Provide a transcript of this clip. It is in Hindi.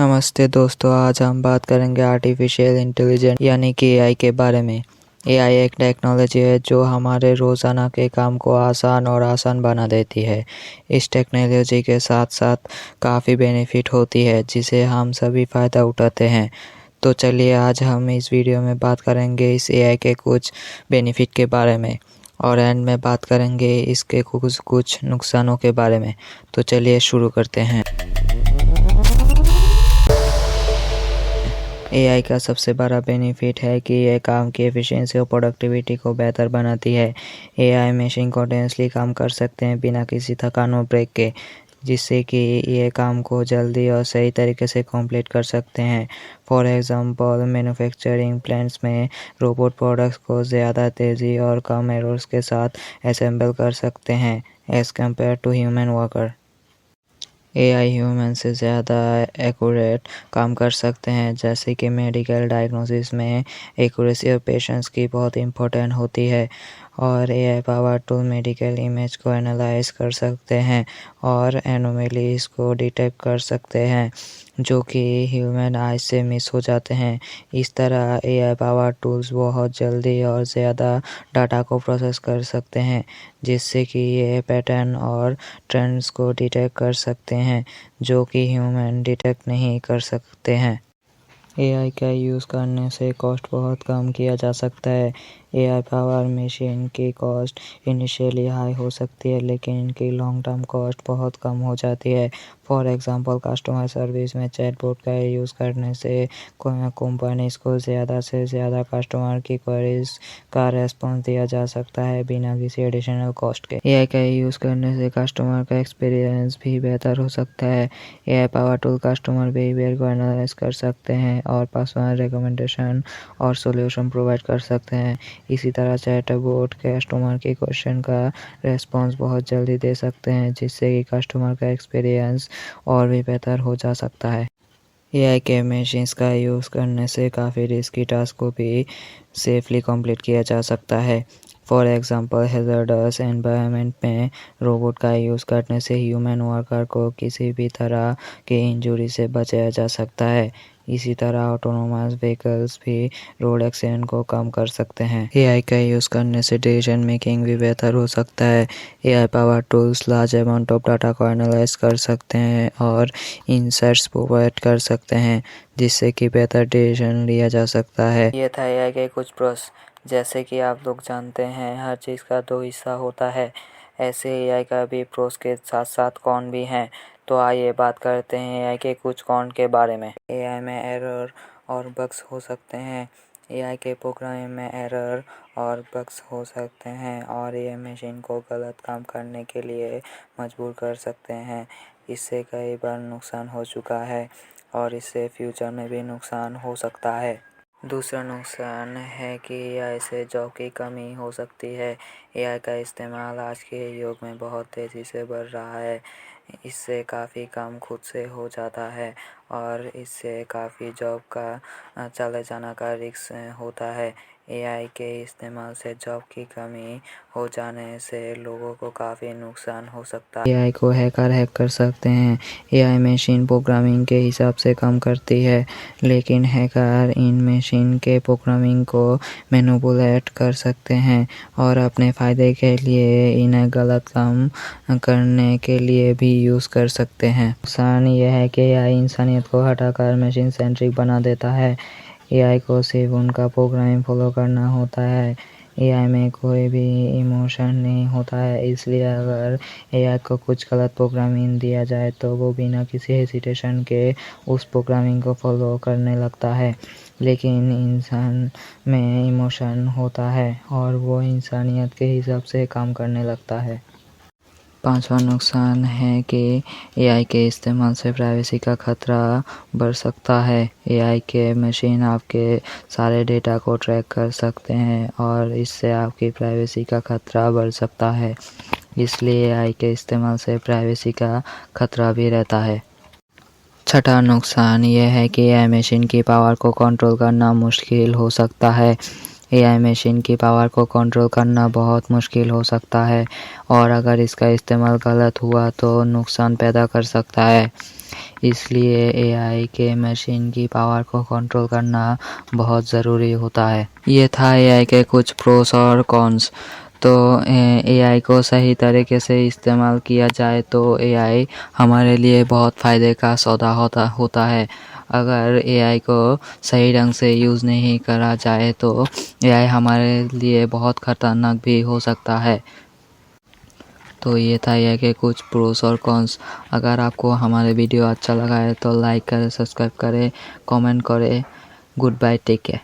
नमस्ते दोस्तों, आज हम बात करेंगे आर्टिफिशियल इंटेलिजेंस यानी कि एआई के बारे में। एआई एक टेक्नोलॉजी है जो हमारे रोज़ाना के काम को आसान बना देती है। इस टेक्नोलॉजी के साथ साथ काफ़ी बेनिफिट होती है जिसे हम सभी फ़ायदा उठाते हैं। तो चलिए आज हम इस वीडियो में बात करेंगे इस एआई के कुछ बेनिफिट के बारे में और एंड में बात करेंगे इसके कुछ नुकसानों के बारे में। तो चलिए शुरू करते हैं। एआई का सबसे बड़ा बेनिफिट है कि यह काम की एफिशिएंसी और प्रोडक्टिविटी को बेहतर बनाती है। एआई मशीन कंटिन्यूअसली काम कर सकते हैं बिना किसी थकान और ब्रेक के, जिससे कि ये काम को जल्दी और सही तरीके से कंप्लीट कर सकते हैं। फॉर एग्जांपल, मैन्युफैक्चरिंग प्लांट्स में रोबोट प्रोडक्ट्स को ज़्यादा तेज़ी और कम एरर्स के साथ असेंबल कर सकते हैं as compare to human worker. AI human से ज़्यादा एक्यूरेट काम कर सकते हैं, जैसे कि मेडिकल डायग्नोसिस में एक्यूरेसी और पेशेंस की बहुत इम्पोर्टेंट होती है। और AI power tool medical image को एनालाइज कर सकते हैं और एनोमलीज को डिटेक्ट कर सकते हैं जो कि ह्यूमन आई से मिस हो जाते हैं। इस तरह एआई पावर टूल्स बहुत जल्दी और ज़्यादा डाटा को प्रोसेस कर सकते हैं, जिससे कि ये पैटर्न और ट्रेंड्स को डिटेक्ट कर सकते हैं जो कि ह्यूमन डिटेक्ट नहीं कर सकते हैं। एआई का यूज़ करने से कॉस्ट बहुत कम किया जा सकता है। एआई पावर मशीन की कॉस्ट इनिशियली हाई हो सकती है, लेकिन इनकी लॉन्ग टर्म कॉस्ट बहुत कम हो जाती है। फॉर एग्जांपल, कस्टमर सर्विस में चैटबॉट का यूज़ करने से कंपनीज को ज़्यादा से ज़्यादा कस्टमर की क्वेरीज का रेस्पॉन्स दिया जा सकता है बिना किसी एडिशनल कॉस्ट के। एआई का यूज़ करने से कस्टमर का एक्सपीरियंस भी बेहतर हो सकता है। AI power tool customer behaviour को एनालाइज कर सकते हैं और पर्सनल रिकमेंडेशन और सॉल्यूशन प्रोवाइड कर सकते हैं। इसी तरह चैटबॉट कस्टमर के क्वेश्चन का रेस्पॉन्स बहुत जल्दी दे सकते हैं, जिससे कि कस्टमर का एक्सपीरियंस और भी बेहतर हो जा सकता है। एआई के मशीन्स का यूज़ करने से काफ़ी रिस्की टास्क को भी सेफली कंप्लीट किया जा सकता है। फॉर एग्जांपल, हैज़ार्डस एनवायरनमेंट में रोबोट का यूज़ करने से ह्यूमन वर्कर को किसी भी तरह के इंजरी से बचाया जा सकता है। इसी तरह ऑटोनोमस व्हीकल्स भी रोड एक्सीडेंट को कम कर सकते हैं। एआई का यूज़ करने से डिसीजन मेकिंग भी बेहतर हो सकता है। AI power tools large amount of data को एनालाइज कर सकते हैं और इंसाइट्स प्रोवाइड कर सकते हैं, जिससे कि बेहतर डिसीजन लिया जा सकता है। ये था एआई के कुछ प्रोस। जैसे कि आप लोग जानते हैं, हर चीज़ का दो हिस्सा होता है, ऐसे एआई का भी प्रोस के साथ साथ कॉन भी हैं। तो आइए बात करते हैं एआई के कुछ कॉन के बारे में। एआई में एरर और बग्स हो सकते हैं। एआई के प्रोग्रामिंग में एरर और बग्स हो सकते हैं और ये मशीन को गलत काम करने के लिए मजबूर कर सकते हैं। इससे कई बार नुकसान हो चुका है और इससे फ्यूचर में भी नुकसान हो सकता है। दूसरा नुकसान है कि एआई से जॉब की कमी हो सकती है। एआई का इस्तेमाल आज के युग में बहुत तेज़ी से बढ़ रहा है। इससे काफ़ी काम खुद से हो जाता है और इससे काफ़ी जॉब का चले जाने का रिस्क होता है। एआई के इस्तेमाल से जॉब की कमी हो जाने से लोगों को काफ़ी नुकसान हो सकता है। एआई को हैकर हैक कर सकते हैं। एआई मशीन प्रोग्रामिंग के हिसाब से काम करती है, लेकिन हैकर इन मशीन के प्रोग्रामिंग को मैनिपुलेट कर सकते हैं और अपने फ़ायदे के लिए इन्हें गलत काम करने के लिए भी यूज़ कर सकते हैं। नुकसान यह है कि एआई इंसानियत को हटाकर मशीन सेंट्रिक बना देता है। एआई को सिर्फ उनका प्रोग्रामिंग फॉलो करना होता है। एआई में कोई भी इमोशन नहीं होता है, इसलिए अगर एआई को कुछ गलत प्रोग्रामिंग दिया जाए तो वो बिना किसी हेसिटेशन के उस प्रोग्रामिंग को फॉलो करने लगता है। लेकिन इंसान में इमोशन होता है और वो इंसानियत के हिसाब से काम करने लगता है। पांचवा नुकसान है कि एआई के इस्तेमाल से प्राइवेसी का खतरा बढ़ सकता है। एआई के मशीन आपके सारे डेटा को ट्रैक कर सकते हैं और इससे आपकी प्राइवेसी का खतरा बढ़ सकता है। इसलिए एआई के इस्तेमाल से प्राइवेसी का खतरा भी रहता है। छठा नुकसान यह है कि एआई मशीन की पावर को कंट्रोल करना मुश्किल हो सकता है। एआई मशीन की पावर को कंट्रोल करना बहुत मुश्किल हो सकता है और अगर इसका इस्तेमाल गलत हुआ तो नुकसान पैदा कर सकता है। इसलिए एआई के मशीन की पावर को कंट्रोल करना बहुत ज़रूरी होता है। ये था एआई के कुछ प्रोस और कॉन्स। तो एआई को सही तरीके से इस्तेमाल किया जाए तो एआई हमारे लिए बहुत फ़ायदे का सौदा होता है। अगर एआई को सही ढंग से यूज़ नहीं करा जाए तो एआई हमारे लिए बहुत ख़तरनाक भी हो सकता है। तो ये था एआई के कुछ प्रोस और कॉन्स। अगर आपको हमारे वीडियो अच्छा लगा है तो लाइक करें, सब्सक्राइब करें, कमेंट करें। Good bye, take care.